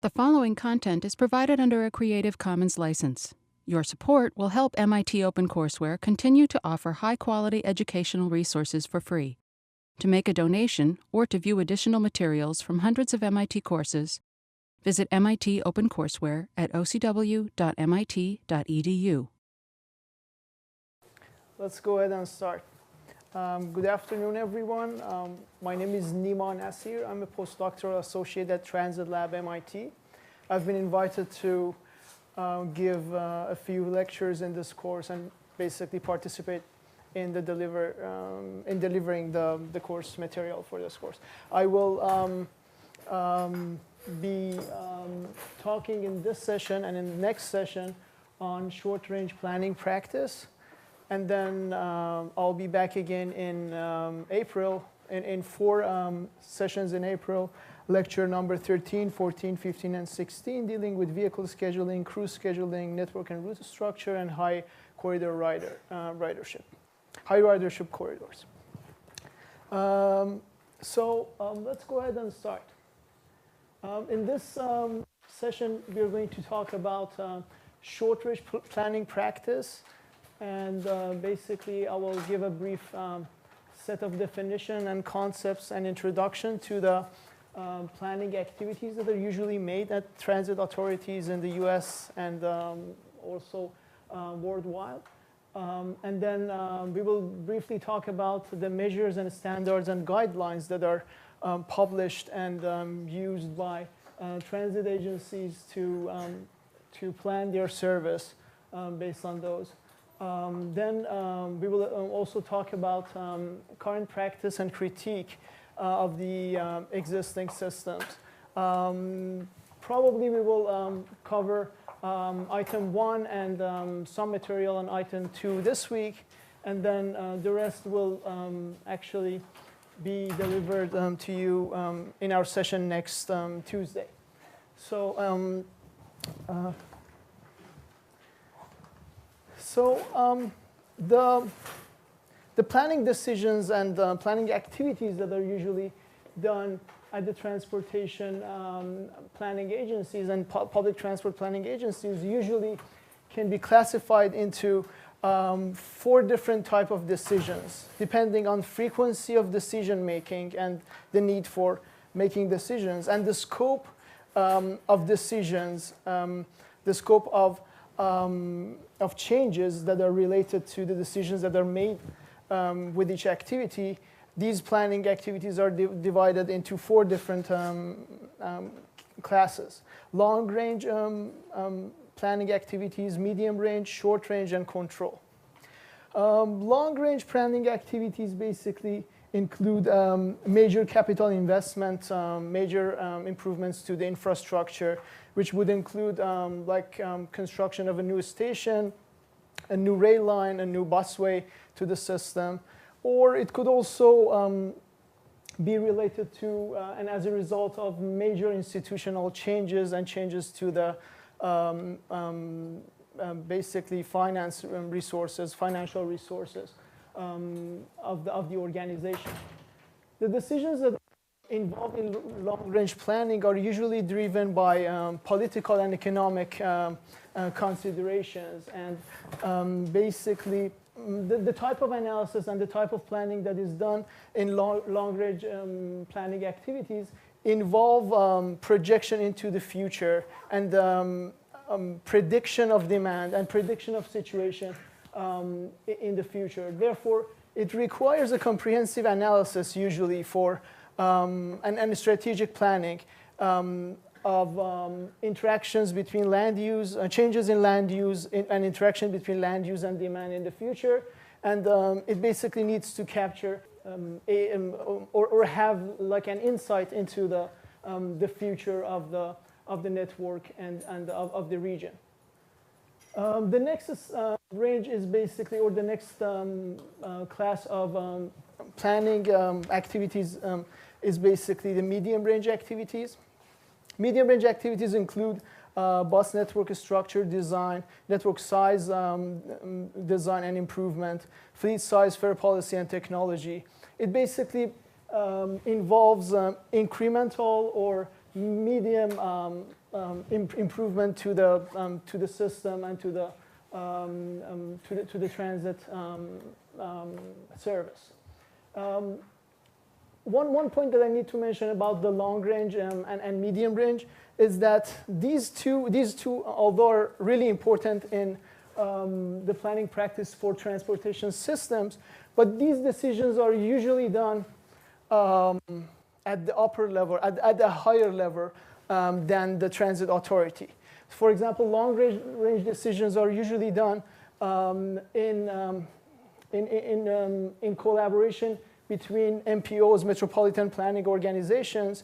The following content is provided under a Creative Commons license. Your support will help MIT OpenCourseware continue to offer high-quality educational resources for free. To make a donation or to view additional materials from hundreds of MIT courses, visit MIT OpenCourseware at ocw.mit.edu. Let's go ahead and start. Good afternoon, everyone. My name is Nima Nasir. I'm a postdoctoral associate at Transit Lab MIT. I've been invited to give a few lectures in this course and basically participate in delivering the course material for this course. I will be talking in this session and in the next session on short-range planning practice. And then I'll be back again in April, in 4 sessions in April, lecture number 13, 14, 15, and 16, dealing with vehicle scheduling, crew scheduling, network and route structure, and high corridor ridership, high ridership corridors. So let's go ahead and start. In this session, we're going to talk about short-range planning practice. And basically, I will give a brief set of definition and concepts and introduction to the planning activities that are usually made at transit authorities in the US and also worldwide. And then we will briefly talk about the measures and standards and guidelines that are published and used by transit agencies to plan their service based on those. Then we will also talk about current practice and critique of the existing systems. Probably we will cover item 1 and some material on item 2 this week, and then the rest will actually be delivered to you in our session next Tuesday. So. The planning decisions and planning activities that are usually done at the transportation planning agencies and public transport planning agencies usually can be classified into 4 different types of decisions, depending on frequency of decision making and the need for making decisions and the scope of decisions, the scope of changes that are related to the decisions that are made with each activity. These planning activities are divided into 4 different classes: long-range planning activities, medium-range, short-range, and control. Long-range planning activities basically include major capital investment, major improvements to the infrastructure, which would include construction of a new station, a new rail line, a new busway to the system. Or it could also be related to and as a result of major institutional changes and changes to the basically financial resources of the organization. The decisions that involved in long-range planning are usually driven by political and economic considerations, and basically the type of analysis and the type of planning that is done in long-range planning activities involve projection into the future and prediction of demand and prediction of situation in the future. Therefore, it requires a comprehensive analysis usually for and strategic planning of interactions between land use, changes in land use, and interaction between land use and demand in the future. And it basically needs to capture or have like an insight into the future of the network and of the region. The next range is basically, or the next class of planning activities is basically the medium-range activities. Medium-range activities include bus network structure design, network size design and improvement, fleet size, fare policy, and technology. It basically involves incremental or medium improvement to the system and to the transit service. One point that I need to mention about the long range and medium range is that these two, although are really important in the planning practice for transportation systems, but these decisions are usually done at the upper level, at a higher level than the transit authority. For example, long range decisions are usually done in collaboration between MPOs, metropolitan planning organizations,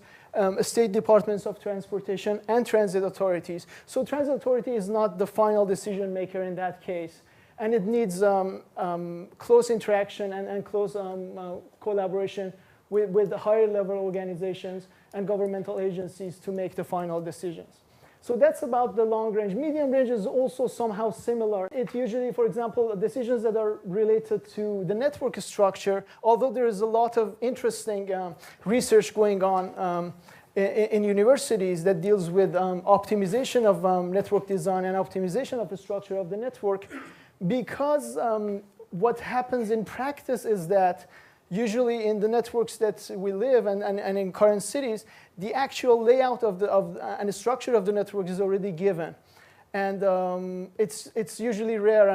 state departments of transportation, and transit authorities. So transit authority is not the final decision maker in that case. And it needs close interaction and close collaboration with higher level organizations and governmental agencies to make the final decisions. So that's about the long range. Medium range is also somehow similar. It usually, for example, decisions that are related to the network structure, although there is a lot of interesting research going on in universities that deals with optimization of network design and optimization of the structure of the network, because what happens in practice is that usually in the networks that we live and in current cities, the actual layout of and the structure of the network is already given. And it's usually rare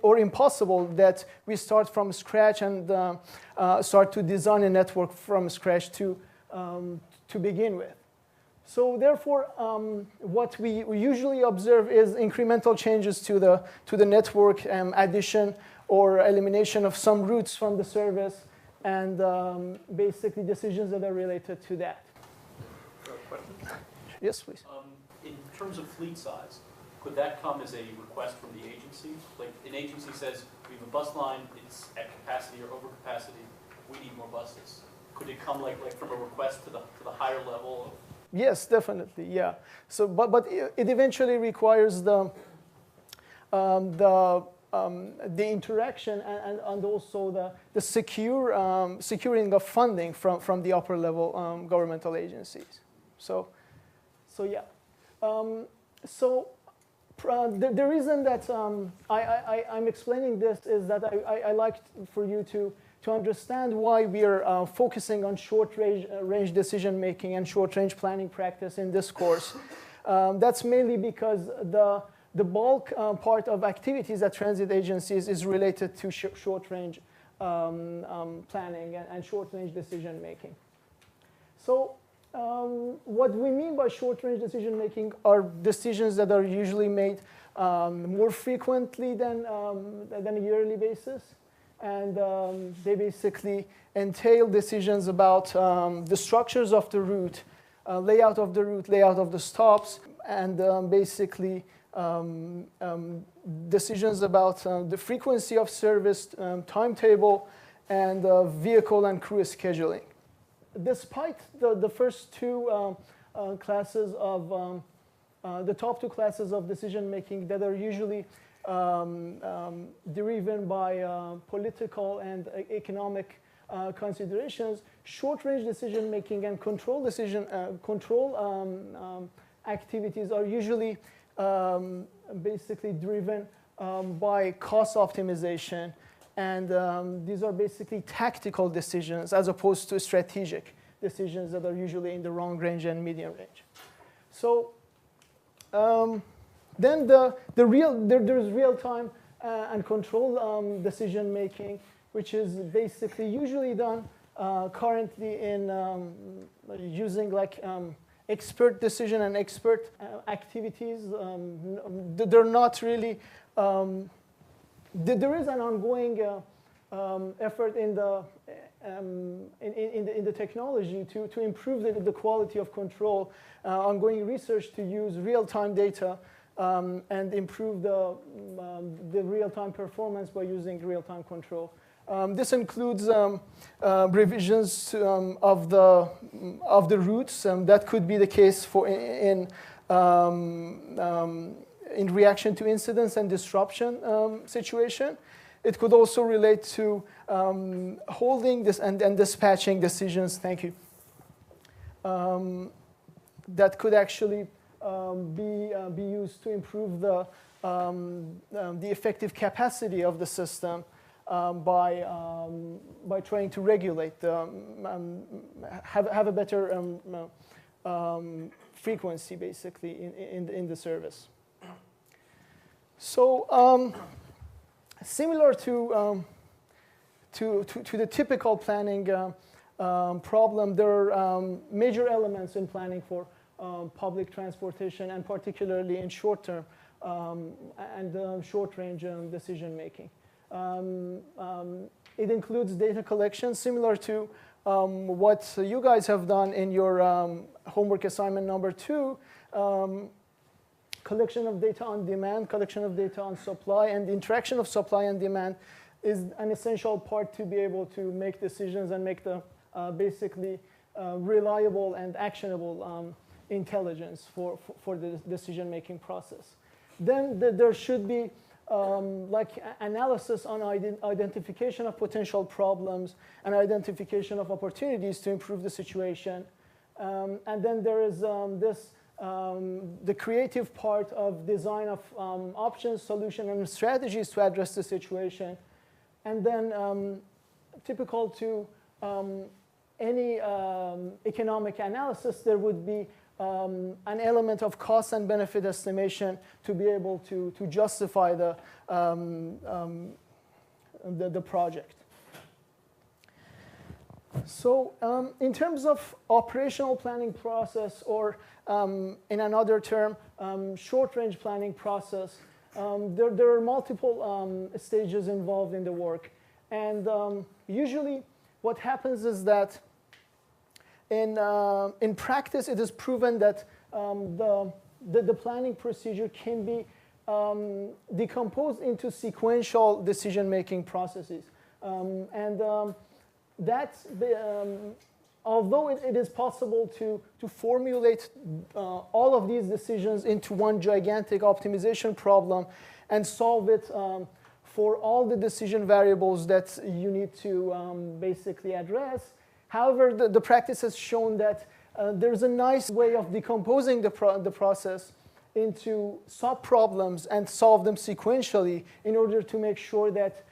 or impossible that we start from scratch and start to design a network from scratch to begin with. So therefore, what we usually observe is incremental changes to the network, addition or elimination of some routes from the service, and basically decisions that are related to that. Question? Yes, please. In terms of fleet size, could that come as a request from the agency? Like an agency says, we have a bus line, it's at capacity or over capacity, we need more buses. Could it come like from a request to the higher level? Yes, definitely, yeah. So, but it eventually requires the interaction and also the securing of funding from the upper level governmental agencies. So yeah. The reason that I'm explaining this is that I like for you to understand why we are focusing on short range decision making and short range planning practice in this course. That's mainly because the bulk part of activities at transit agencies is related to short range planning and short range decision making. So what we mean by short range decision making are decisions that are usually made more frequently than a yearly basis. And they basically entail decisions about the structures of the route, layout of the route, layout of the stops, and basically decisions about the frequency of service, timetable, and vehicle and crew scheduling. Despite the first two classes of, the top two classes of decision making that are usually driven by political and economic considerations, short-range decision making and control activities are usually basically driven by cost optimization, and these are basically tactical decisions as opposed to strategic decisions that are usually in the long range and medium range. So then there's real-time and control decision making, which is basically usually done currently in using like expert decision and expert activities. They're not really. There is an ongoing effort in the technology to improve the quality of control. Ongoing research to use real-time data and improve the real-time performance by using real-time control. This includes revisions of the routes. That could be the case for in reaction to incidents and disruption situation. It could also relate to holding this and dispatching decisions. Thank you. that could actually be used to improve the effective capacity of the system by trying to regulate have a better frequency basically in the service. So similar to the typical planning problem, there are major elements in planning for public transportation, and particularly in short-term and short-range decision making. It includes data collection, similar to what you guys have done in your homework assignment number 2. Collection of data on demand, collection of data on supply, and the interaction of supply and demand is an essential part to be able to make decisions and make the basically reliable and actionable intelligence for the decision-making process. Then there should be like analysis on identification of potential problems and identification of opportunities to improve the situation. And then there is the creative part of design of options, solution, and strategies to address the situation. And then typical to any economic analysis, there would be an element of cost and benefit estimation to be able to justify the project. So in terms of operational planning process, or in another term, short-range planning process, there are multiple stages involved in the work. And usually what happens is that in practice, it is proven that the planning procedure can be decomposed into sequential decision-making processes. Although it is possible to formulate all of these decisions into one gigantic optimization problem and solve it for all the decision variables that you need to basically address, however, the practice has shown that there's a nice way of decomposing the process into sub-problems and solve them sequentially in order to make sure that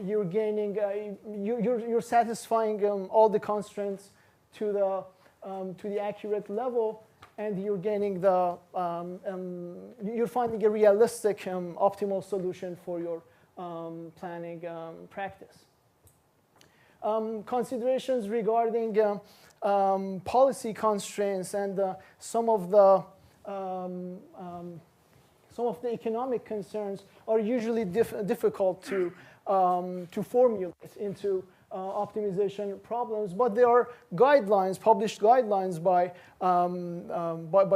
you're gaining, you're satisfying all the constraints to the accurate level, and you're gaining you're finding a realistic optimal solution for your planning practice. Considerations regarding policy constraints and some of the economic concerns are usually difficult to formulate into optimization problems, but there are guidelines, published guidelines by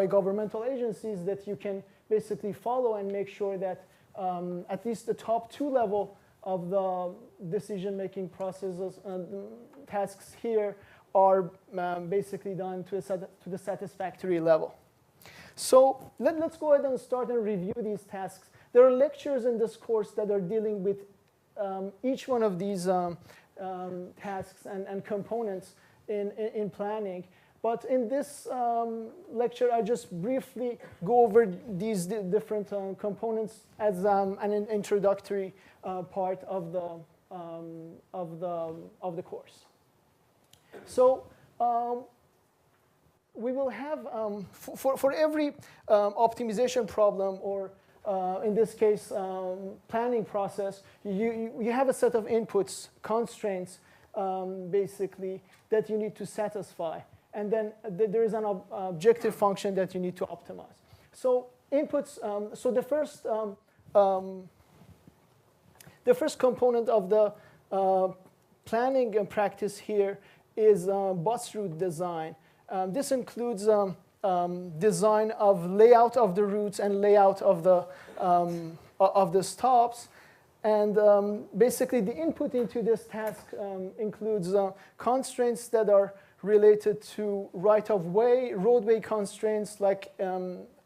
governmental agencies that you can basically follow and make sure that at least the top 2 level of the decision-making processes tasks here are basically done to the satisfactory level. So let's go ahead and start and review these tasks. There are lectures in this course that are dealing with each one of these tasks and components in planning. But in this lecture, I just briefly go over these different components as an introductory part of the course. So we will have, for every optimization problem, or in this case, planning process, you have a set of inputs, constraints, basically, that you need to satisfy. And then there is an objective function that you need to optimize. So inputs, so the first component of the planning practice here is bus route design. This includes design of layout of the routes and layout of the stops. And basically, the input into this task includes constraints that are related to right-of-way, roadway constraints, like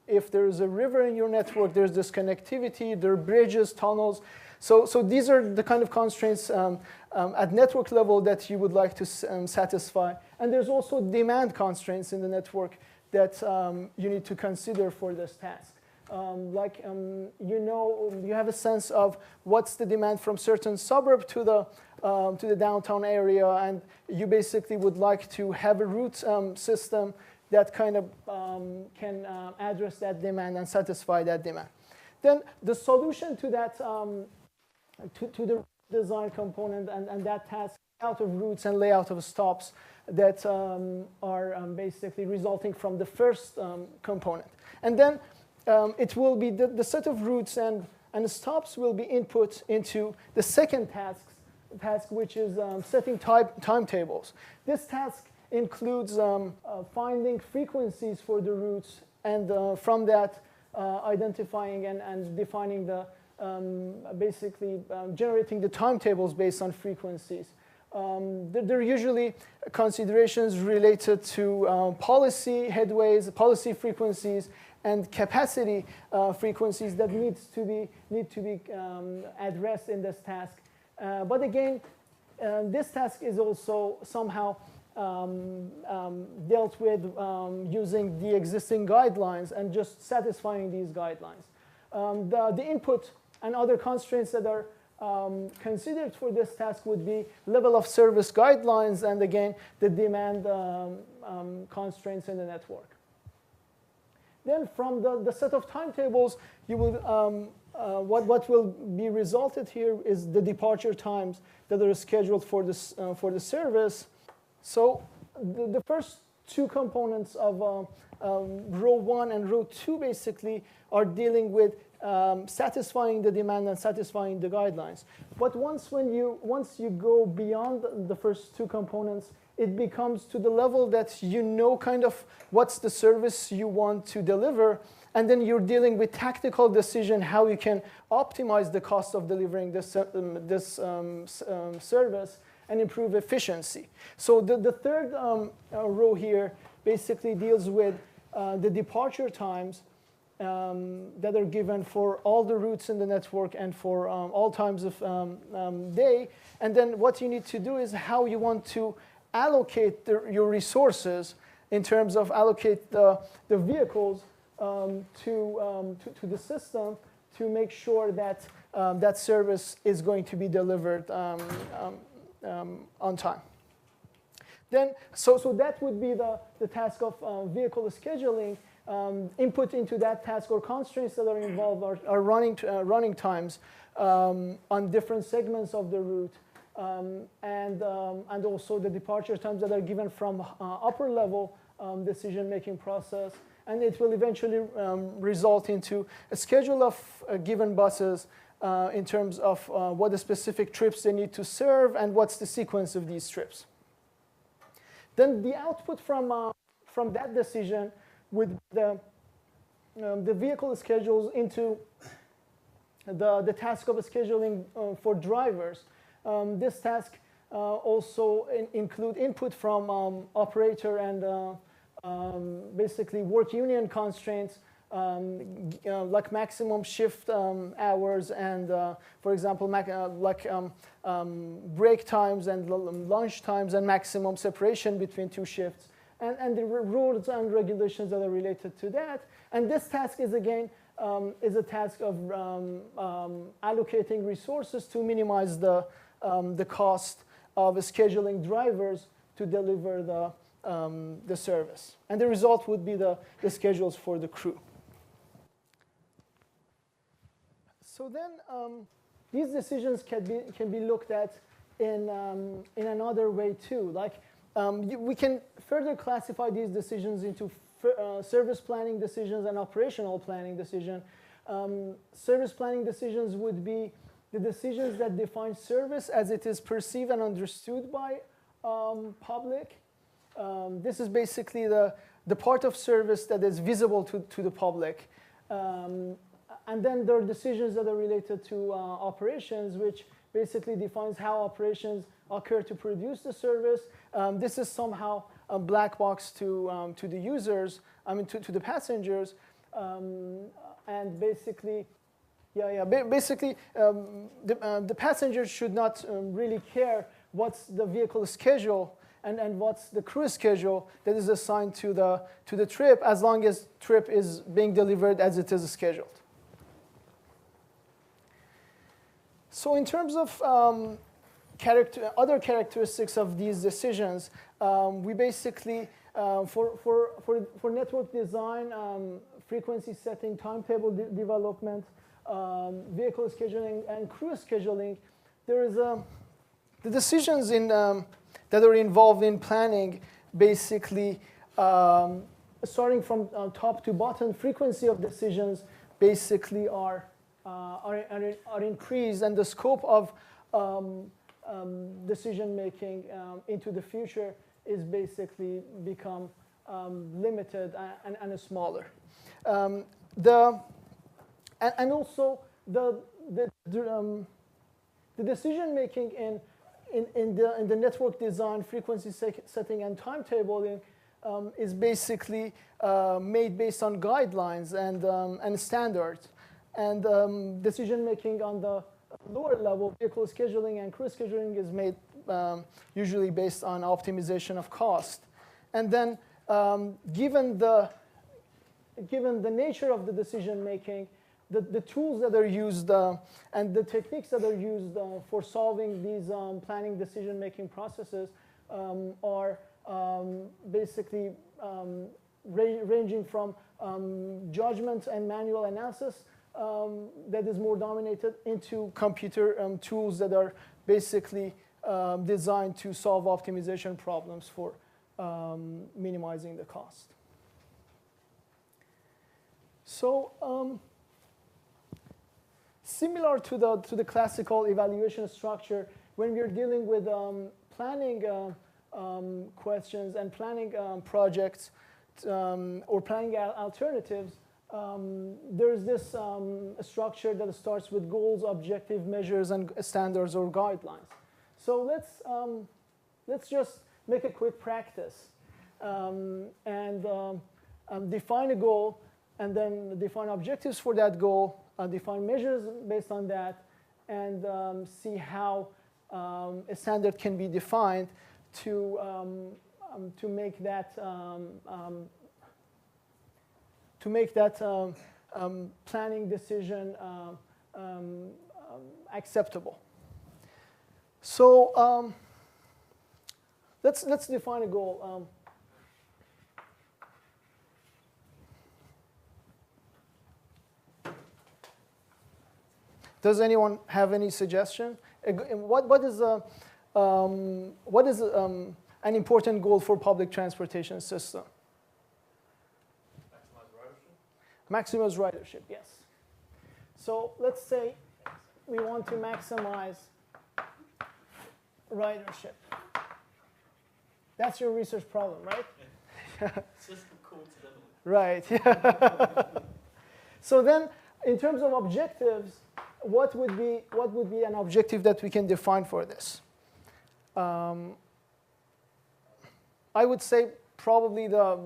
if there's a river in your network, there's disconnectivity, there are bridges, tunnels. So these are the kind of constraints at network level that you would like to satisfy. And there's also demand constraints in the network that you need to consider for this task. You have a sense of what's the demand from certain suburb to the downtown area, and you basically would like to have a route system that kind of can address that demand and satisfy that demand. Then the solution to that, to the design component and that task, layout of routes and layout of stops that are basically resulting from the first component. And then it will be the set of routes and stops will be input into the second task, which is setting timetables. This task includes finding frequencies for the routes, and from that identifying and defining the generating the timetables based on frequencies. There are usually considerations related to policy headways, policy frequencies, and capacity frequencies that need to be addressed in this task. But again, this task is also somehow dealt with using the existing guidelines and just satisfying these guidelines. The input and other constraints that are considered for this task would be level of service guidelines and, again, the demand constraints in the network. Then from the set of timetables, you will, what will be resulted here is the departure times that are scheduled for the service. So the first two components of row 1 and row 2 basically are dealing with satisfying the demand and satisfying the guidelines. But once you go beyond the first two components, it becomes to the level that you know kind of what's the service you want to deliver, and then you're dealing with tactical decision how you can optimize the cost of delivering this service and improve efficiency. So the third row here basically deals with the departure times that are given for all the routes in the network and for all times of day. And then what you need to do is how you want to allocate your resources in terms of allocate the vehicles to the system to make sure that that service is going to be delivered on time. Then, so that would be the task of vehicle scheduling. Input into that task or constraints that are involved are running times on different segments of the route, and also the departure times that are given from upper level decision-making process. And it will eventually result into a schedule of given buses in terms of what the specific trips they need to serve and what's the sequence of these trips. Then the output from that decision with the vehicle schedules into the task of scheduling for drivers. This task also include input from operator and basically work union constraints like maximum shift hours and, for example, break times and lunch times and maximum separation between two shifts. And the rules and regulations that are related to that. And this task is, again, is a task of allocating resources to minimize the cost of scheduling drivers to deliver the service. And the result would be the schedules for the crew. So then these decisions can be looked at in another way too. Like we can further classify these decisions into service planning decisions and operational planning decision. Service planning decisions would be the decisions that define service as it is perceived and understood by public. This is basically the part of service that is visible to the public. And then there are decisions that are related to operations, which basically defines how operations occur to produce the service. This is somehow a black box to the users, to the passengers. And basically, basically the passengers should not really care what's the vehicle schedule and what's the crew schedule that is assigned to the trip, as long as trip is being delivered as it is scheduled. So in terms of other characteristics of these decisions, we basically, for network design, frequency setting, timetable development, vehicle scheduling, and crew scheduling, there is the decisions that are involved in planning, basically, starting from top to bottom, frequency of decisions basically are increased, and the scope of decision making into the future is basically become limited and smaller. And also the decision making in the network design, frequency setting, and timetabling is basically made based on guidelines and standards. And decision making on the lower level, vehicle scheduling and crew scheduling, is made usually based on optimization of cost. And then given the nature of the decision making, the tools that are used and the techniques that are used for solving these planning decision-making processes are basically ranging from judgment and manual analysis that is more dominated into computer tools that are basically designed to solve optimization problems for minimizing the cost. So similar to the classical evaluation structure, when we're dealing with planning questions and planning projects or planning alternatives, there's this structure that starts with goals, objective measures, and standards or guidelines. So let's just make a quick practice and define a goal, and then define objectives for that goal, define measures based on that, and see how a standard can be defined to make that planning decision acceptable. So let's define a goal. Does anyone have any suggestion? What is an important goal for public transportation system? Maximize ridership, yes. So let's say we want to maximize ridership. That's your research problem, right? System coincidentally. Right. So then, in terms of objectives, what would be an objective that we can define for this? I would say probably the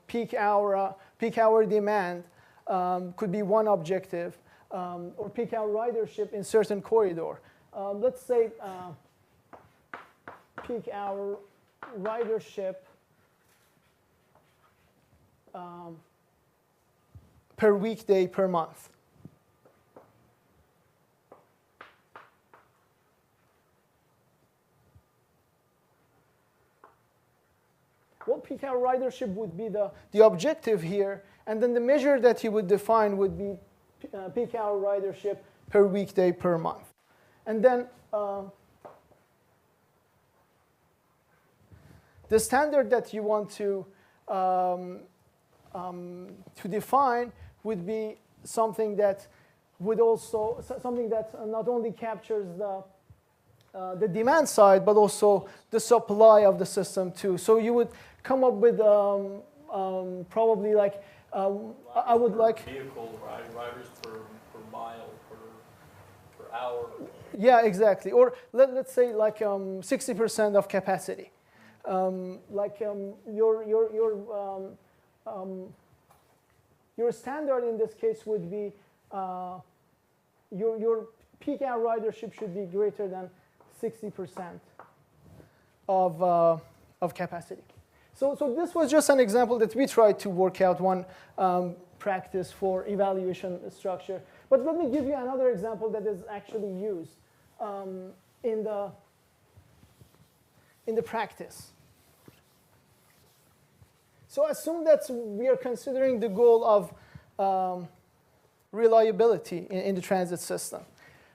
peak hour demand could be one objective, or peak hour ridership in certain corridor. Let's say peak hour ridership per weekday per month. Well, peak hour ridership would be the objective here, and then the measure that you would define would be peak hour ridership per weekday per month. And then the standard that you want to define would be something that not only captures the demand side, but also the supply of the system too. So you would come up with probably like I would like vehicle riders per mile per hour. Yeah, exactly. Or let's say like 60% of capacity. Your standard in this case would be your peak hour ridership should be greater than 60%. of capacity. So this was just an example that we tried to work out one practice for evaluation structure. But let me give you another example that is actually used in the practice. So assume that we are considering the goal of reliability in the transit system.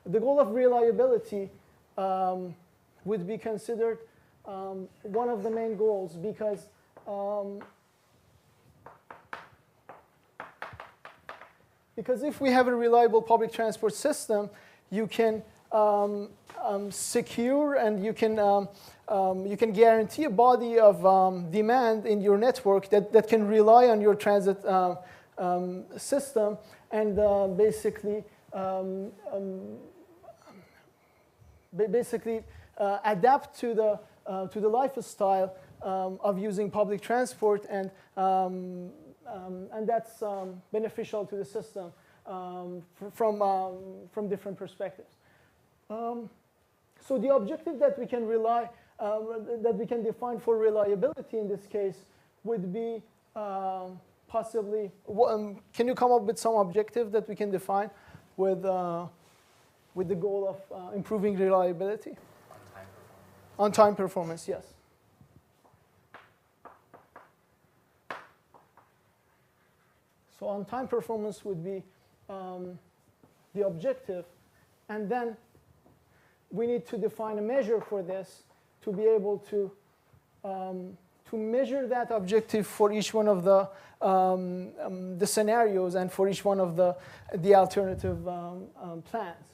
The goal of reliability would be considered one of the main goals because if we have a reliable public transport system, you can secure and you can guarantee a body of demand in your network that can rely on your transit system and basically adapt to the lifestyle of using public transport, and that's beneficial to the system from different perspectives. So the objective that we can define for reliability in this case would be possibly. Can you come up with some objective that we can define with the goal of improving reliability? On-time performance, yes. So on-time performance would be the objective, and then we need to define a measure for this to be able to measure that objective for each one of the scenarios and for each one of the alternative plans.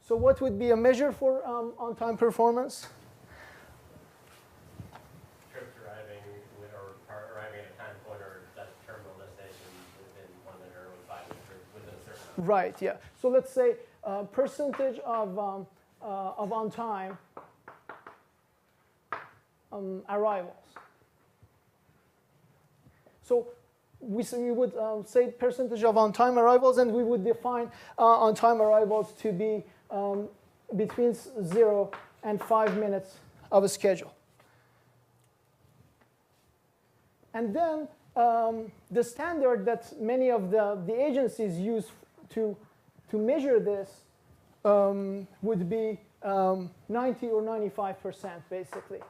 So what would be a measure for on-time performance? Trips arriving or arriving at a time point or that terminal destination within 1 minute or 5 minutes or within a certain amount. Right, yeah. So let's say percentage of on-time arrivals. So we would say percentage of on-time arrivals, and we would define on-time arrivals to be between 0 and 5 minutes of a schedule. And then the standard that many of the agencies use to measure this would be 90 or 95%, basically.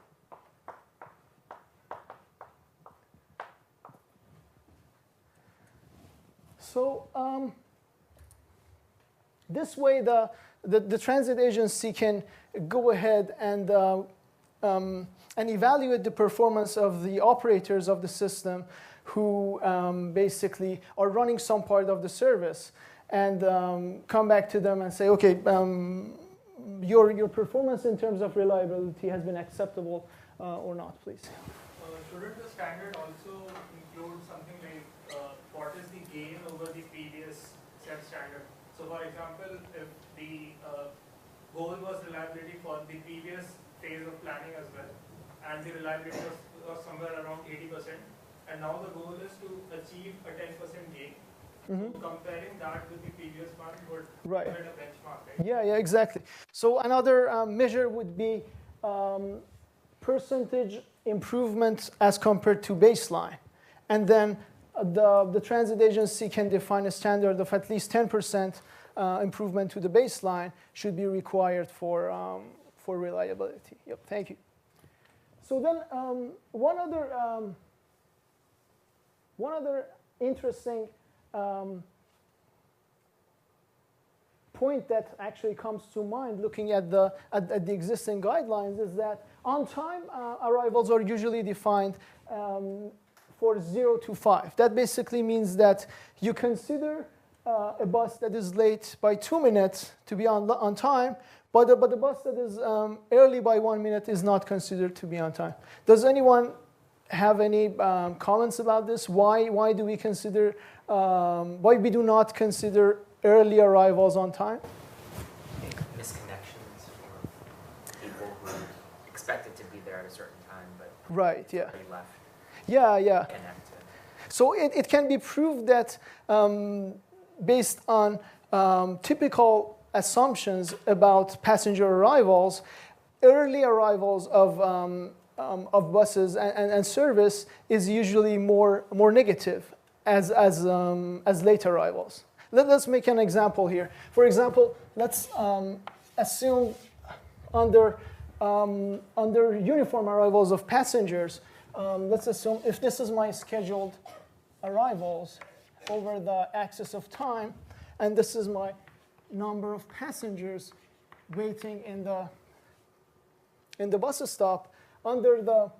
So this way, the transit agency can go ahead and evaluate the performance of the operators of the system who basically are running some part of the service, and come back to them and say, okay, your performance in terms of reliability has been acceptable or not, please. Shouldn't the standard also include something like what is the gain over the previous set standard? So for example, if the goal was reliability for the previous phase of planning as well, and the reliability was somewhere around 80%, and now the goal is to achieve a 10% gain. Mm-hmm. So comparing that with the previous one would Right. provide a benchmark, right? Yeah, exactly. So another measure would be percentage improvement as compared to baseline. And then the transit agency can define a standard of at least 10% improvement to the baseline should be required for reliability. Yep, thank you. So then one other interesting point that actually comes to mind looking at the existing guidelines is that on-time arrivals are usually defined for 0 to 5. That basically means that you consider a bus that is late by 2 minutes to be on time, but the bus that is early by 1 minute is not considered to be on time. Does anyone have any comments about this? Why do we consider? Why we do not consider early arrivals on time? Misconnections for people who expected to be there at a certain time, but Right. Yeah. they left. Yeah. Connected. So it can be proved that based on typical assumptions about passenger arrivals, early arrivals of buses and service is usually more negative as late arrivals. Let's make an example here. For example, let's assume under uniform arrivals of passengers, let's assume if this is my scheduled arrivals over the axis of time, and this is my number of passengers waiting in the bus stop, under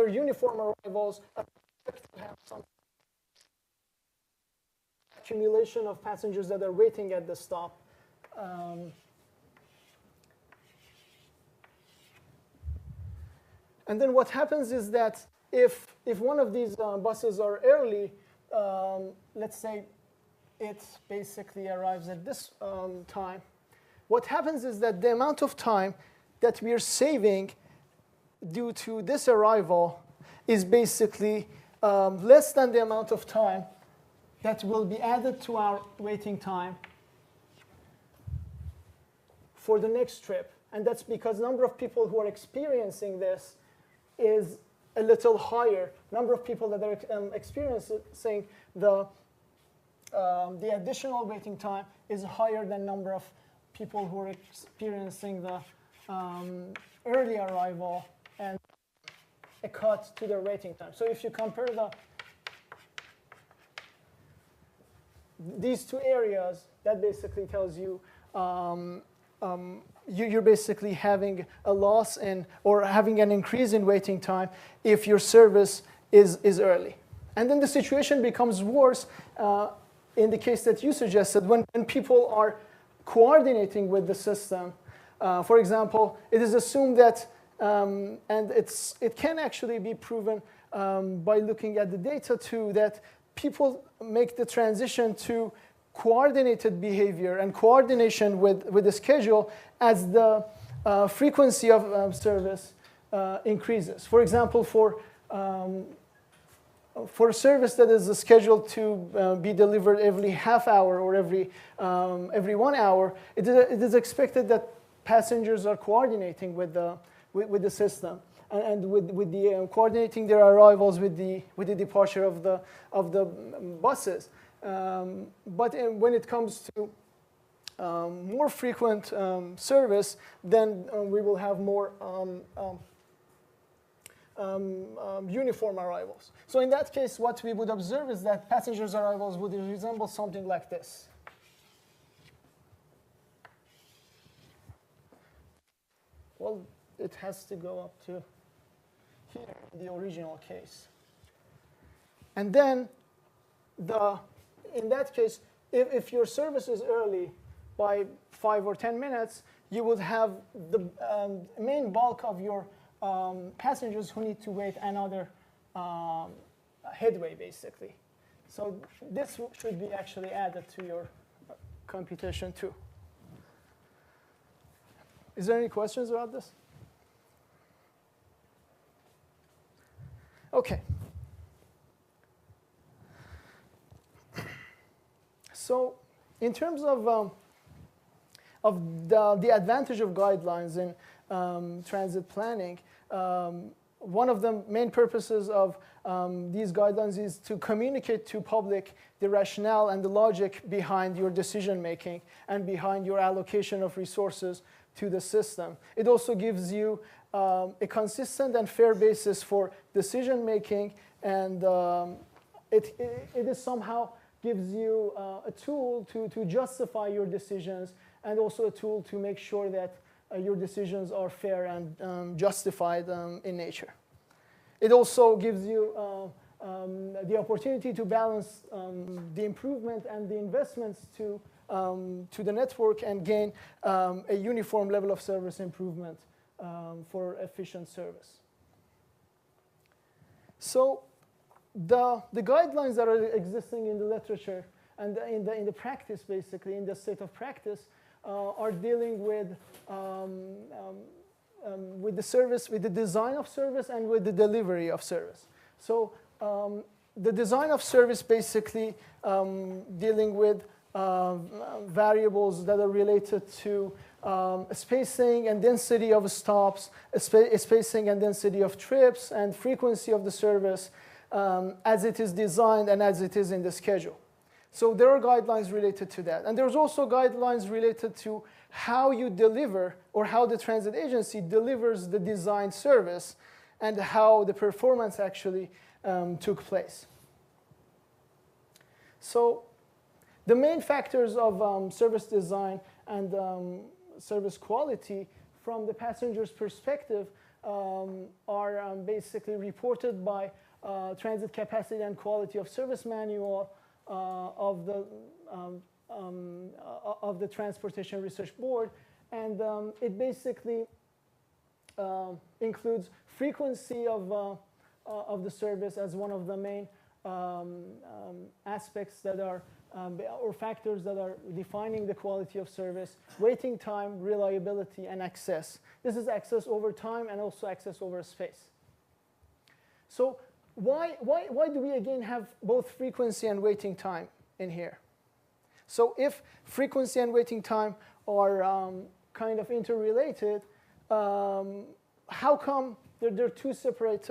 uniform arrivals, I expect to have some accumulation of passengers that are waiting at the stop. And then what happens is that if one of these buses are early, let's say it basically arrives at this time, what happens is that the amount of time that we are saving due to this arrival is basically less than the amount of time that will be added to our waiting time for the next trip. And that's because number of people who are experiencing this is a little higher. Number of people that are experiencing the additional waiting time is higher than number of people who are experiencing the early arrival and a cut to their waiting time. So if you compare these two areas, that basically tells you you're basically having a loss or having an increase in waiting time if your service is early. And then the situation becomes worse in the case that you suggested when people are coordinating with the system. For example, it is assumed that, and it can actually be proven by looking at the data too, that people make the transition to coordinated behavior and coordination with the schedule as the frequency of service increases. For example, for a service that is scheduled to be delivered every half hour or every 1 hour, it is expected that passengers are coordinating with the system and with the coordinating their arrivals with the departure of the buses. But when it comes to more frequent service, then we will have more uniform arrivals. So in that case, what we would observe is that passengers' arrivals would resemble something like this. Well, it has to go up to here, the original case. And then, in that case, if your service is early by 5 or 10 minutes, you would have the main bulk of your passengers who need to wait another headway, basically. So this should be actually added to your computation too. Is there any questions about this? Okay. So in terms of the advantage of guidelines in transit planning, one of the main purposes of these guidelines is to communicate to public the rationale and the logic behind your decision making and behind your allocation of resources to the system. It also gives you a consistent and fair basis for decision making, and it is somehow gives you a tool to justify your decisions, and also a tool to make sure that your decisions are fair and justified in nature. It also gives you the opportunity to balance the improvement and the investments to the network and gain a uniform level of service improvement for efficient service. So the guidelines that are existing in the literature and in the practice, basically, in the state of practice, are dealing with the service, with the design of service and with the delivery of service. So the design of service basically dealing with variables that are related to spacing and density of stops, spacing and density of trips, and frequency of the service as it is designed and as it is in the schedule. So there are guidelines related to that. And there's also guidelines related to how you deliver, or how the transit agency delivers the designed service, and how the performance actually took place. So the main factors of service design and service quality from the passenger's perspective are basically reported by Transit Capacity and Quality of Service Manual of the Transportation Research Board, and it basically includes frequency of the service as one of the main aspects that are or factors that are defining the quality of service: waiting time, reliability, and access. This is access over time and also access over space. So why do we again have both frequency and waiting time in here? So if frequency and waiting time are kind of interrelated, how come there are two separate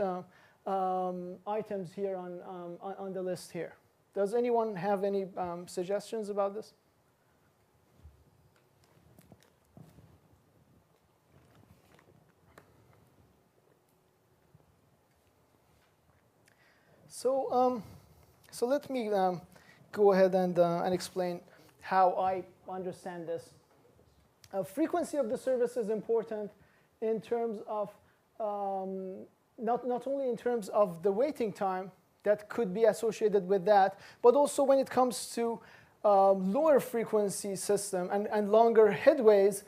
items here on the list here? Does anyone have any suggestions about this? So let me go ahead and explain how I understand this. Frequency of the service is important in terms of not only in terms of the waiting time that could be associated with that, but also when it comes to lower frequency system and longer headways,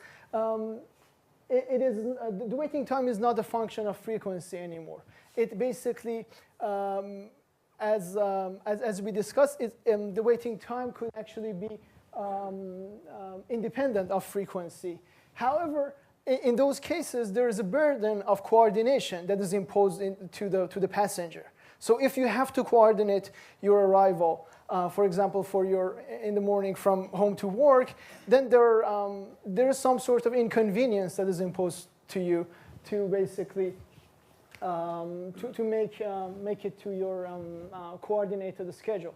it is the waiting time is not a function of frequency anymore. It basically, as we discussed, the waiting time could actually be independent of frequency. However, in those cases, there is a burden of coordination that is imposed to the passenger. So if you have to coordinate your arrival, for example, in the morning from home to work, then there is some sort of inconvenience that is imposed to you to basically to make it to your coordinated schedule.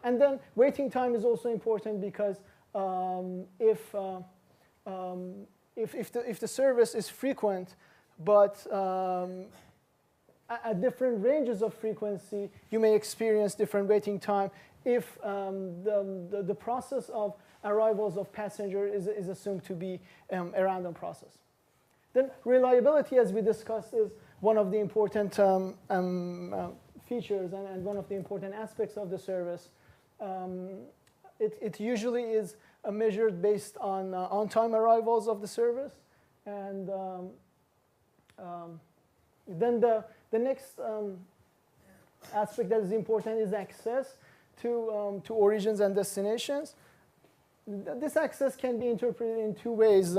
And then waiting time is also important because if the service is frequent, but at different ranges of frequency, you may experience different waiting time if the process of arrivals of passenger is assumed to be a random process. Then reliability, as we discussed, is one of the important features and one of the important aspects of the service. It usually is measured based on on-time arrivals of the service, and then the next aspect that is important is access to origins and destinations. This access can be interpreted in two ways.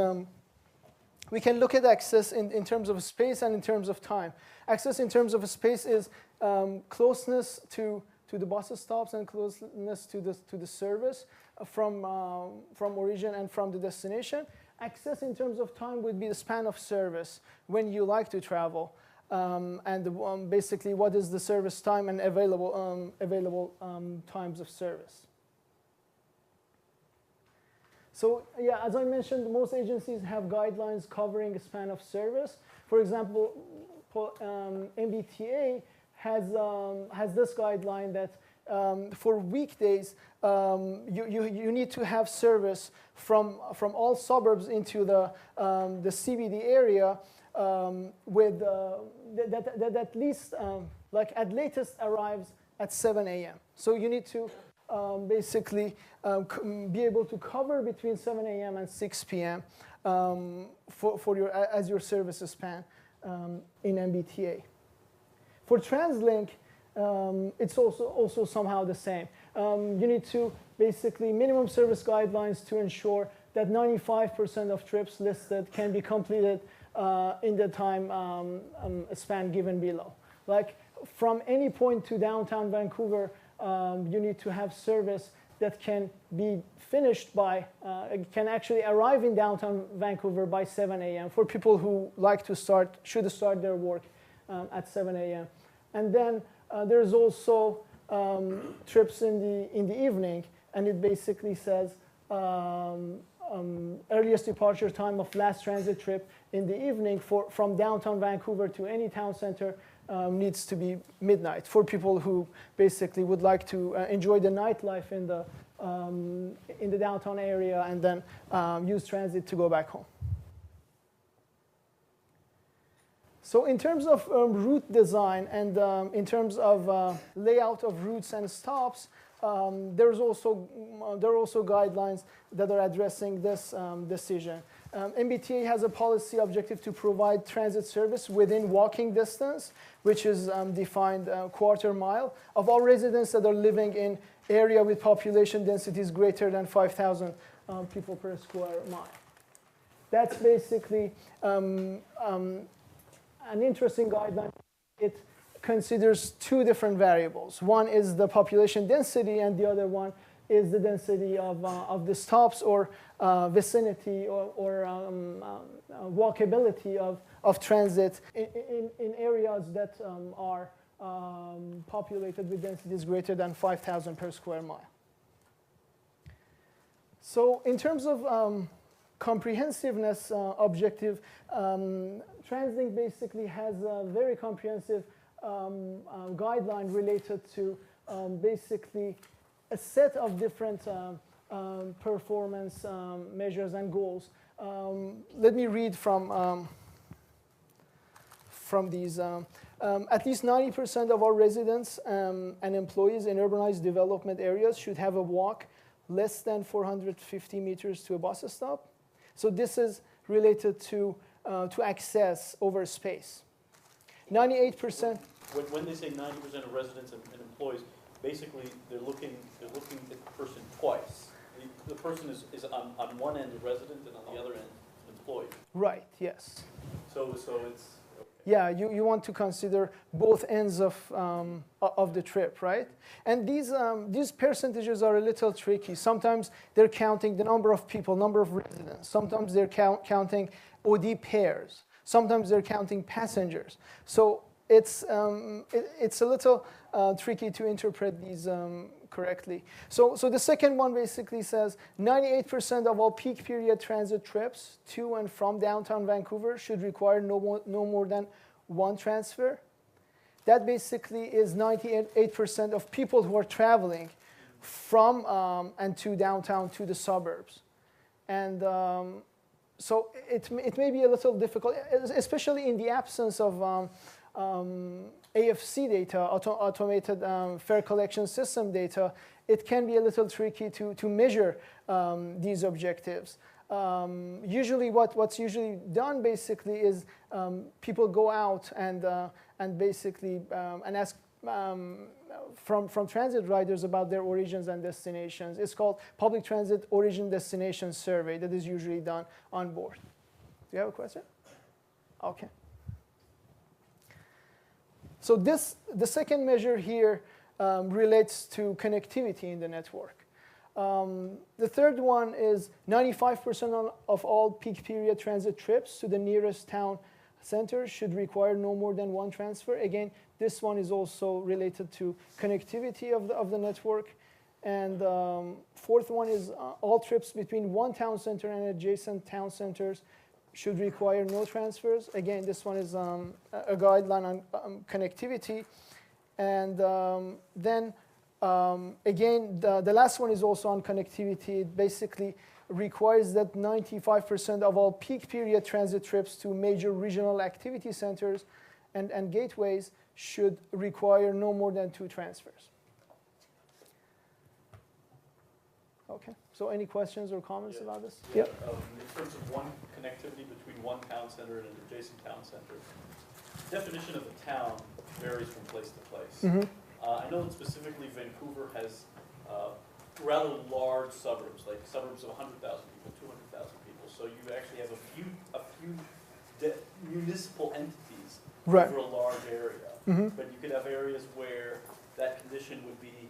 We can look at access in terms of space and in terms of time. Access in terms of space is closeness to the bus stops and closeness to the service from origin and from the destination. Access in terms of time would be the span of service, when you like to travel, and basically what is the service time and available times of service. So yeah, as I mentioned, most agencies have guidelines covering a span of service. For example, MBTA has this guideline that for weekdays, you need to have service from all suburbs into the CBD area with that at least like at latest arrives at 7 a.m. So you need to basically be able to cover between 7 a.m. and 6 p.m. As your service span in MBTA. For TransLink, it's also somehow the same. You need to basically minimum service guidelines to ensure that 95% of trips listed can be completed in the time span given below. Like from any point to downtown Vancouver, you need to have service that can be finished by, can actually arrive in downtown Vancouver by 7 a.m. for people who like to should start their work at 7 a.m. And then there's also trips in the evening, and it basically says earliest departure time of last transit trip in the evening from downtown Vancouver to any town center needs to be midnight for people who basically would like to enjoy the nightlife in the downtown area and then use transit to go back home. So in terms of route design and in terms of layout of routes and stops, there are also guidelines that are addressing this decision. MBTA has a policy objective to provide transit service within walking distance, which is defined quarter mile, of all residents that are living in area with population densities greater than 5,000 people per square mile. That's basically an interesting guideline. It considers two different variables. One is the population density, and the other one is the density of the stops or vicinity or walkability of transit in areas that are populated with densities greater than 5,000 per square mile. So in terms of comprehensiveness objective, TransLink basically has a very comprehensive guideline related to basically a set of different performance measures and goals. Let me read from these. At least 90% of our residents and employees in urbanized development areas should have a walk less than 450 meters to a bus stop. So this is related to access over space. 98%. When they say 90% of residents and employees, basically they're looking at the person twice. The person is on one end a resident and on the other end an employee. Right. Yes. So it's. Okay. Yeah, you want to consider both ends of the trip, right? And these percentages are a little tricky. Sometimes they're counting the number of people, number of residents. Sometimes they're counting OD pairs. Sometimes they're counting passengers. So it's a little tricky to interpret these correctly. So the second one basically says 98% of all peak period transit trips to and from downtown Vancouver should require no more than one transfer. That basically is 98% of people who are traveling from and to downtown to the suburbs. And so it may be a little difficult, especially in the absence of AFC data, automated fare collection system data. It can be a little tricky to measure these objectives. Usually what's usually done basically is people go out and basically and ask from transit riders about their origins and destinations. It's called Public Transit Origin Destination Survey that is usually done on board. Do you have a question? Okay. So the second measure here relates to connectivity in the network. The third one is 95% of all peak period transit trips to the nearest town center should require no more than one transfer. Again, this one is also related to connectivity of the network. And fourth one is all trips between one town center and adjacent town centers should require no transfers. Again, this one is a guideline on connectivity. And then again, the last one is also on connectivity. It basically requires that 95% of all peak period transit trips to major regional activity centers and gateways should require no more than two transfers. Okay, so any questions or comments about this? Yeah. In terms of one connectivity between one town center and an adjacent town center, definition of a town varies from place to place. Mm-hmm. I know that specifically Vancouver has rather large suburbs, like suburbs of 100,000 people, 200,000 people. So you actually have a few municipal entities over a large area. Mm-hmm. But you could have areas where that condition would be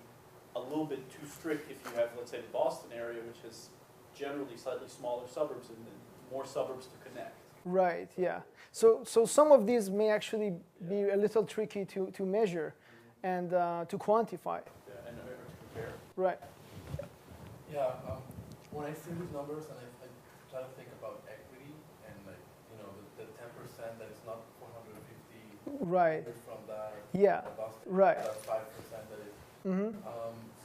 a little bit too strict if you have, let's say, the Boston area, which has generally slightly smaller suburbs and then more suburbs to connect. Right, yeah. So some of these may actually be a little tricky to measure and to quantify. Yeah, and or to compare. Right. Yeah, when I see these numbers and I try to think about equity and like, you know, the 10% that is not 450 Right. from that. Yeah. Boston, Right. That 5% that is. Mm-hmm.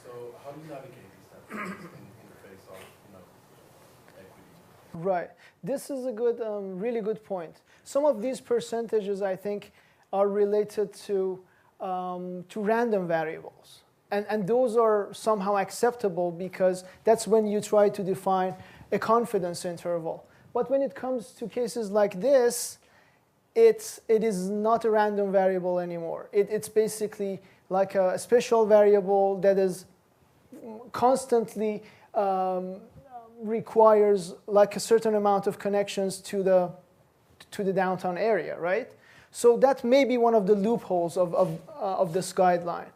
So how do you navigate these 10% in the face of, you know, equity? Right. This is a good, really good point. Some of these percentages, I think, are related to random variables. And those are somehow acceptable because that's when you try to define a confidence interval. But when it comes to cases like this, it is not a random variable anymore. It's basically like a special variable that is constantly requires like a certain amount of connections to the downtown area, right? So that may be one of the loopholes of this guideline.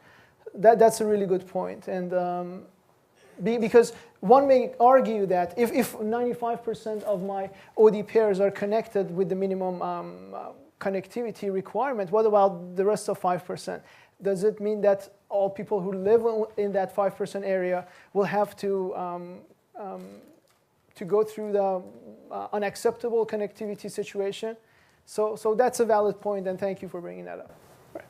That's a really good point. And because one may argue that if 95% of my OD pairs are connected with the minimum connectivity requirement, what about the rest of 5%? Does it mean that all people who live in that 5% area will have to go through the unacceptable connectivity situation? So that's a valid point, and thank you for bringing that up. Right.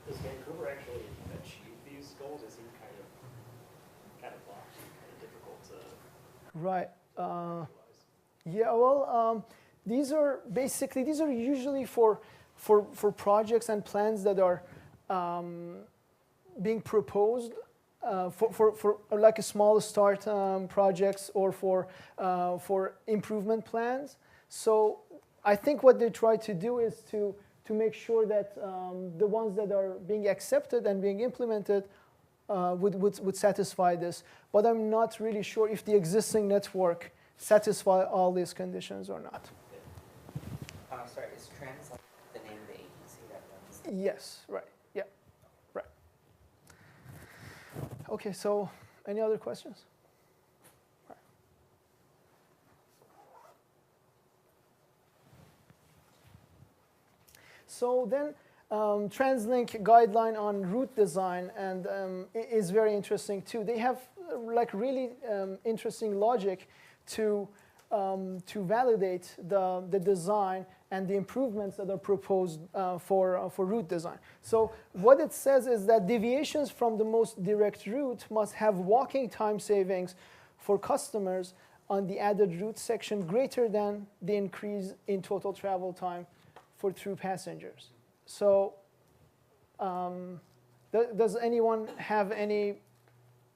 Does Vancouver actually achieve these goals? They seem kind of lofty, kind of difficult to Right. visualize. Yeah. Well, these are usually for projects and plans that are being proposed for like a small start projects or for improvement plans. So I think what they try to do is to make sure that the ones that are being accepted and being implemented would satisfy this. But I'm not really sure if the existing network satisfy all these conditions or not. Sorry, is Trans the name of the agency that runs? Yes, right, yeah, right. Okay, so any other questions? Right. So then TransLink guideline on route design and is very interesting too. They have like really interesting logic to validate the design and the improvements that are proposed for route design. So what it says is that deviations from the most direct route must have walking time savings for customers on the added route section greater than the increase in total travel time for through passengers. So does anyone have any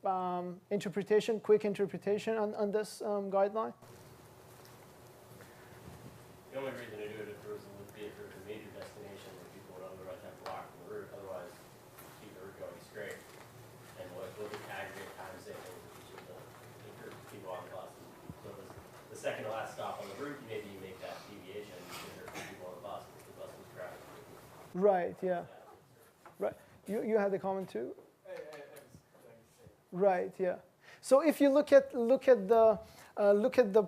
quick interpretation on this guideline? The only reason to do it would be if there's a major destination where people would otherwise have to walk the route, otherwise keep the route going straight. And look at aggregate time savings, which is encourage people on the bus. So the second to last stop on the route, maybe you make that deviation because there are people on the bus because the bus was crowded. Right, yeah. Right. You had a comment too? Right, yeah. So if you look at the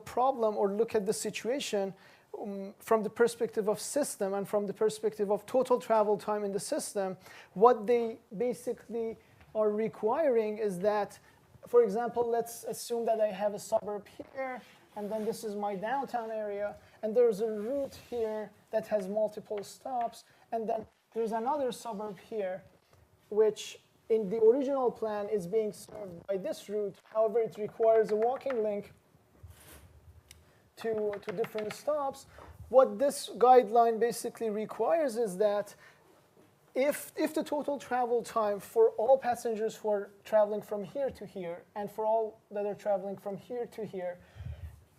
problem or look at the situation from the perspective of system and from the perspective of total travel time in the system, what they basically are requiring is that, for example, let's assume that I have a suburb here, and then this is my downtown area, and there's a route here that has multiple stops, and then there's another suburb here, which in the original plan is being served by this route. However, it requires a walking link to different stops. What this guideline basically requires is that if the total travel time for all passengers who are traveling from here to here and for all that are traveling from here to here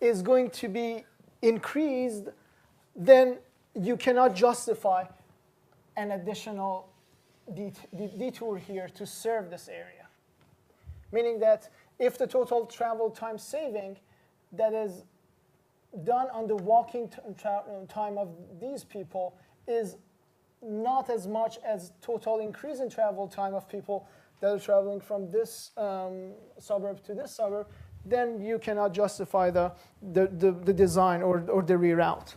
is going to be increased, then you cannot justify an additional detour here to serve this area. Meaning that if the total travel time saving that is done on the walking time of these people is not as much as total increase in travel time of people that are traveling from this suburb to this suburb, then you cannot justify the design or the reroute.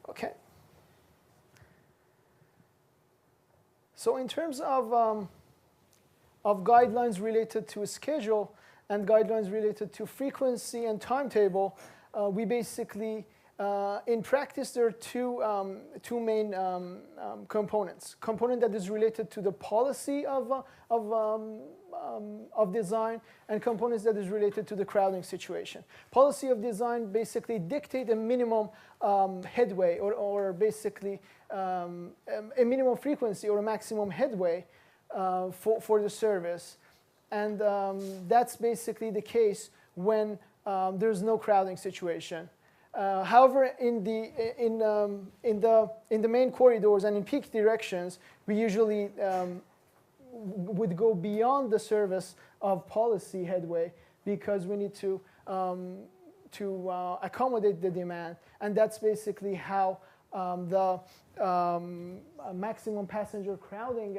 Okay. So in terms of guidelines related to schedule and guidelines related to frequency and timetable, we basically, in practice, there are two main components. Component that is related to the policy of design, and components that is related to the crowding situation. Policy of design basically dictate a minimum headway or basically a minimum frequency or a maximum headway for the service. And that's basically the case when there's no crowding situation. However, in the main corridors and in peak directions, we usually would go beyond the service of policy headway because we need to accommodate the demand, and that's basically how the maximum passenger crowding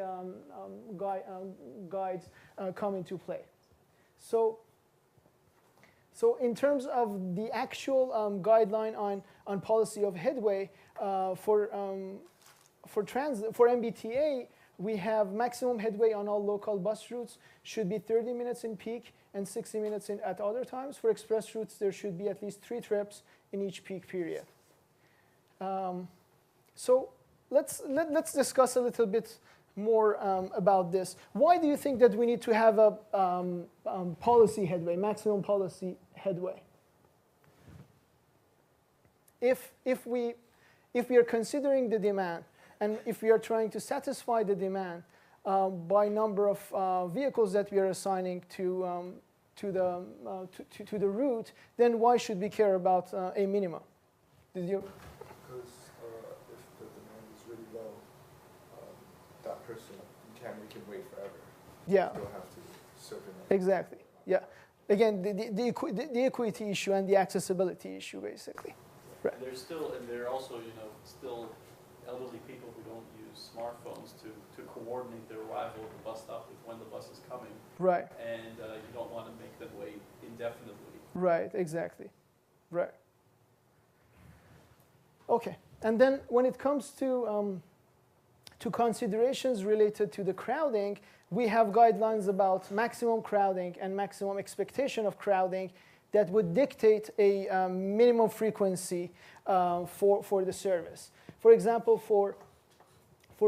guides come into play. So in terms of the actual guideline on policy of headway for MBTA, we have maximum headway on all local bus routes should be 30 minutes in peak and 60 minutes at other times. For express routes, there should be at least 3 trips in each peak period. So let's discuss a little bit more about this. Why do you think that we need to have a policy headway, maximum policy headway? If we are considering the demand, and if we are trying to satisfy the demand by number of vehicles that we are assigning to the route, then why should we care about a minimum? Did you? Because if the demand is really low, that person, you can't make him wait forever. Yeah. You still have to serve him. Exactly. Yeah. Again, the equity issue and the accessibility issue, basically. Right. And there's still, and there are also, still elderly people who don't use smartphones to coordinate their arrival at the bus stop with when the bus is coming. Right. And you don't want to make them wait indefinitely. Right, exactly. Right. Okay. And then when it comes to considerations related to the crowding, we have guidelines about maximum crowding and maximum expectation of crowding that would dictate a minimum frequency for the service. For example, for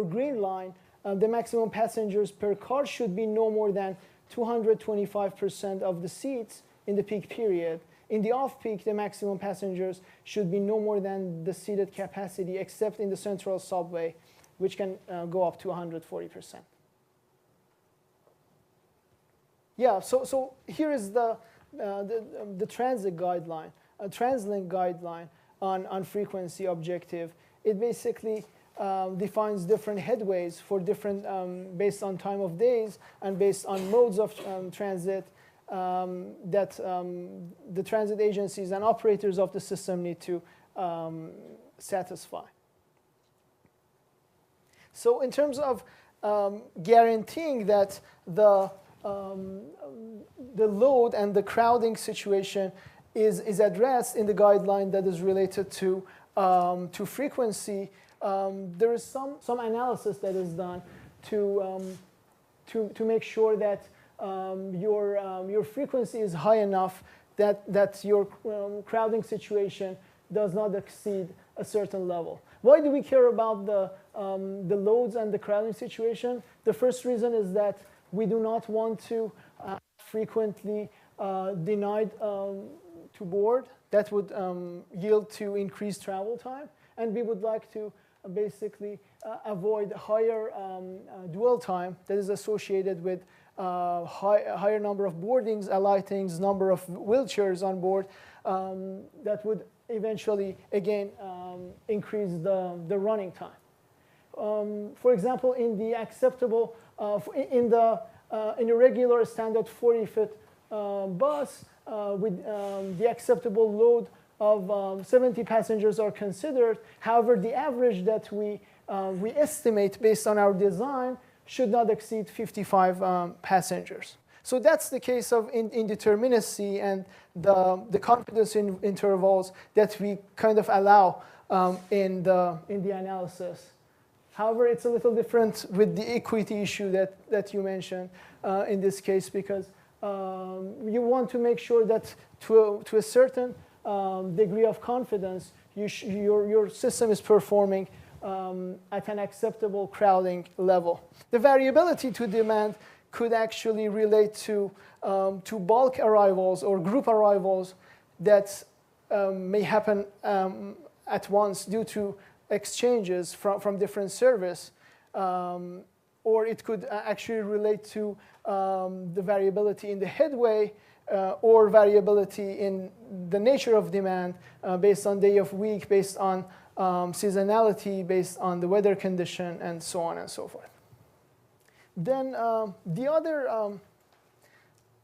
Green Line, the maximum passengers per car should be no more than 225% of the seats in the peak period. In the off-peak, the maximum passengers should be no more than the seated capacity, except in the central subway, which can go up to 140%. Yeah, so here is the transit guideline, a TransLink guideline on frequency objective. It basically defines different headways for different, based on time of days and based on modes of transit that the transit agencies and operators of the system need to satisfy. So in terms of guaranteeing that the load and the crowding situation is addressed in the guideline that is related to frequency, there is some analysis that is done to make sure that your frequency is high enough that your crowding situation does not exceed a certain level. Why do we care about the loads and the crowding situation? The first reason is that we do not want to frequently denied to board. That would yield to increased travel time, and we would like to basically avoid higher dwell time that is associated with higher number of boardings, alightings, number of wheelchairs on board. That would eventually, again, increase the running time. For example, in the acceptable, in a regular standard 40-foot bus with the acceptable load 70 passengers are considered. However, the average that we estimate based on our design should not exceed 55 passengers. So that's the case of indeterminacy and the confidence intervals that we kind of allow in the analysis. However, it's a little different with the equity issue that you mentioned in this case, because you want to make sure that to a certain degree of confidence, your system is performing at an acceptable crowding level. The variability to demand could actually relate to bulk arrivals or group arrivals that may happen at once due to exchanges from different service, or it could actually relate to the variability in the headway or variability in the nature of demand based on day of week, based on seasonality, based on the weather condition, and so on and so forth. Then the other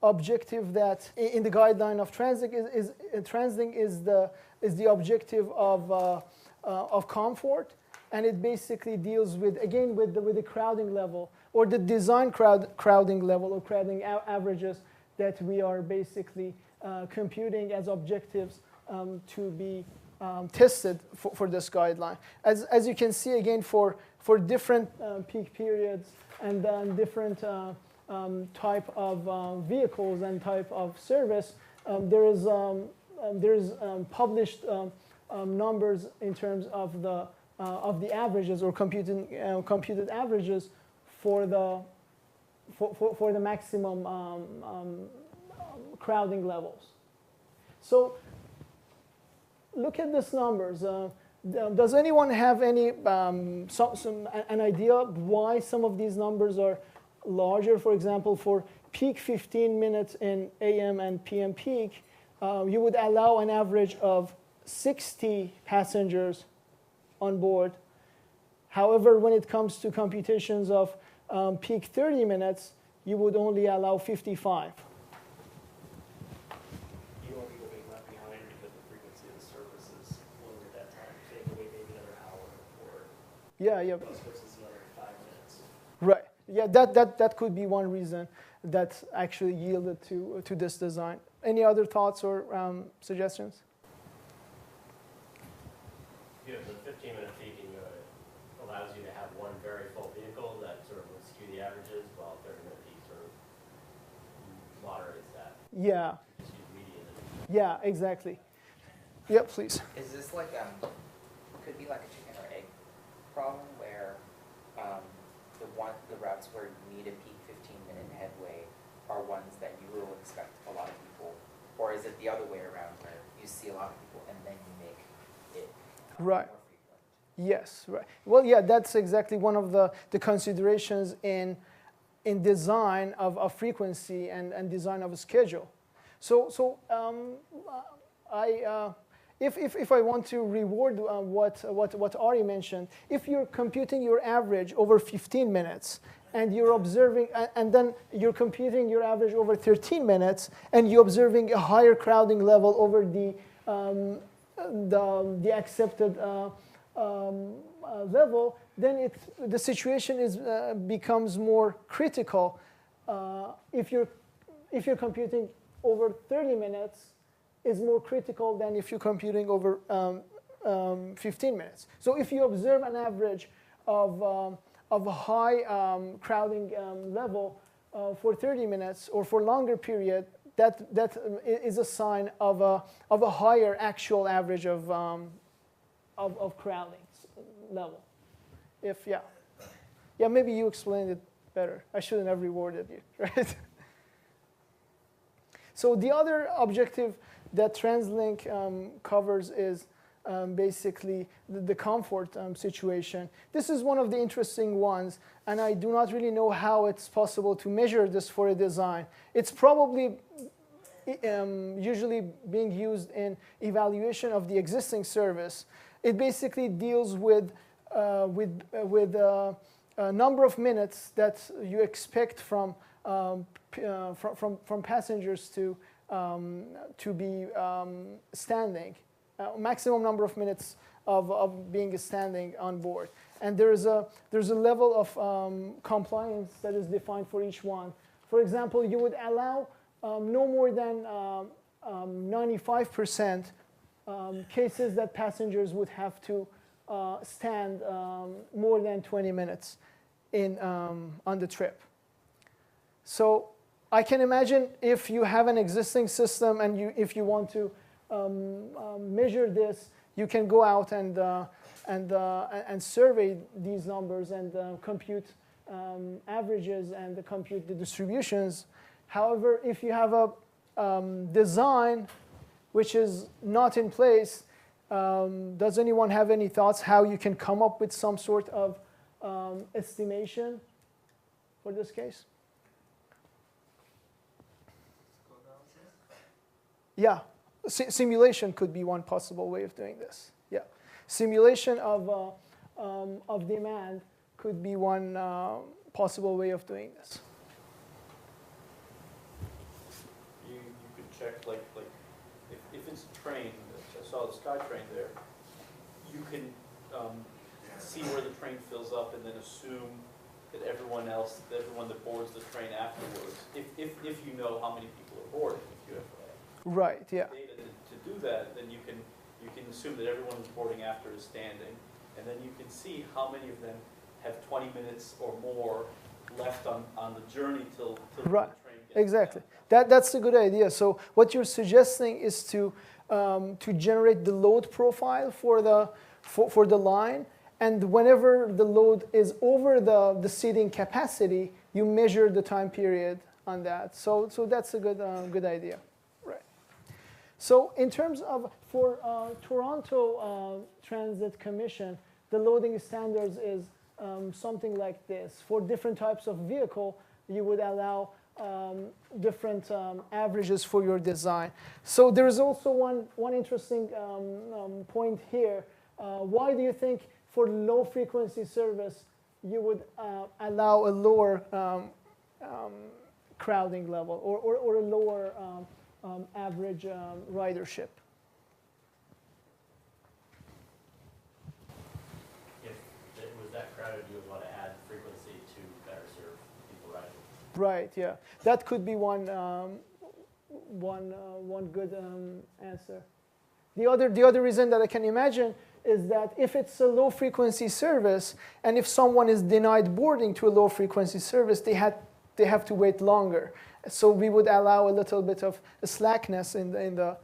objective that in the guideline of TransLink is the objective of comfort, and it basically deals with, again, with the crowding level or the design crowding level or crowding averages that we are basically computing as objectives to be tested for this guideline. As you can see, again, for different peak periods and then different type of vehicles and type of service, there is published numbers in terms of the averages or computed averages for the maximum crowding levels. So look at these numbers. Does anyone have any an idea why some of these numbers are larger? For example, for peak 15 minutes in AM and PM peak, you would allow an average of 60 passengers on board. However, when it comes to computations of peak 30 minutes, you would only allow 55. You won't be going left behind because the frequency of the service is lower at that time. Take away maybe another hour or Yeah. bus versus another 5 minutes. Right. Yeah, that could be one reason that actually yielded to this design. Any other thoughts or suggestions? Yeah, the 15-minute peaking allows you to have one very full vehicle that sort of would skew the averages, while 30-minute peak sort of moderates that. Yeah. Just use median. Yeah, exactly. Yeah, please. Is this like could be like a chicken or egg problem where the routes where you need a peak 15-minute headway are ones that you will expect a lot of people, or is it the other way around where you see a lot of people and then you make it Right. more frequent? Yes, right. Well, yeah, that's exactly one of the considerations in design of frequency and design of a schedule. So if I want to reward what Ari mentioned, if you're computing your average over 15 minutes and you're observing, and then you're computing your average over 13 minutes and you're observing a higher crowding level over the accepted level, then the situation becomes more critical. If you're computing over 30 minutes, is more critical than if you're computing over 15 minutes. So if you observe an average of a high crowding level for 30 minutes or for longer period, that is a sign of a higher actual average of crowding level. Yeah, maybe you explained it better. I shouldn't have rewarded you, right? So the other objective that TransLink covers is basically the comfort situation. This is one of the interesting ones, and I do not really know how it's possible to measure this for a design. It's probably usually being used in evaluation of the existing service. It basically deals with a number of minutes that you expect from passengers to be standing maximum number of minutes of being standing on board. And there's a level of compliance that is defined for each one. For example, you would allow no more than 95% cases that passengers would have to stand more than 20 minutes on the trip. So I can imagine if you have an existing system and if you want to measure this, you can go out and survey these numbers and compute averages and compute the distributions. However, if you have a design which is not in place, does anyone have any thoughts how you can come up with some sort of estimation for this case? Yeah, simulation could be one possible way of doing this. Yeah, simulation of demand could be one possible way of doing this. You could check like if it's a train, I saw the SkyTrain there. You can see where the train fills up and then assume that everyone that boards the train afterwards, if you know how many people are boarding, if you have right, yeah. data to do that, then you can assume that everyone who's boarding after is standing, and then you can see how many of them have 20 minutes or more left on the journey till right. the train gets Exactly. down. That's a good idea. So what you're suggesting is to generate the load profile for the line, and whenever the load is over the seating capacity, you measure the time period on that. So that's a good idea. Right. So in terms of for Toronto Transit Commission, the loading standards is something like this. For different types of vehicle, you would allow different averages for your design. So there is also one interesting point here. Why do you think for low frequency service you would allow a lower crowding level or a lower average ridership? If it was that crowded, you would want to add frequency to better serve people riding. Right. Yeah. That could be one good answer. The other reason that I can imagine is that if it's a low frequency service, and if someone is denied boarding to a low frequency service, they have to wait longer. So we would allow a little bit of a slackness in the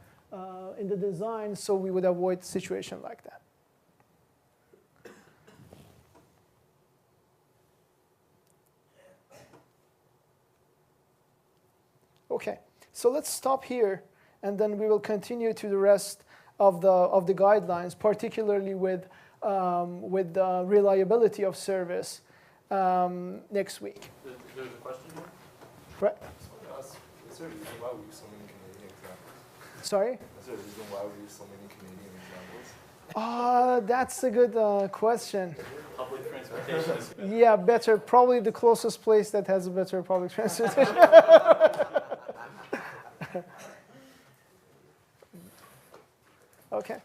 design, so we would avoid a situation like that. Okay, so let's stop here, and then we will continue to the rest of the guidelines, particularly with the reliability of service next week. There's a question here? Right. Is there a reason why we use so many Canadian examples? Sorry? Is there a reason why we use so many Canadian examples? That's a good question. Public transportation is better. Yeah, better. Probably the closest place that has a better public transportation. Okay.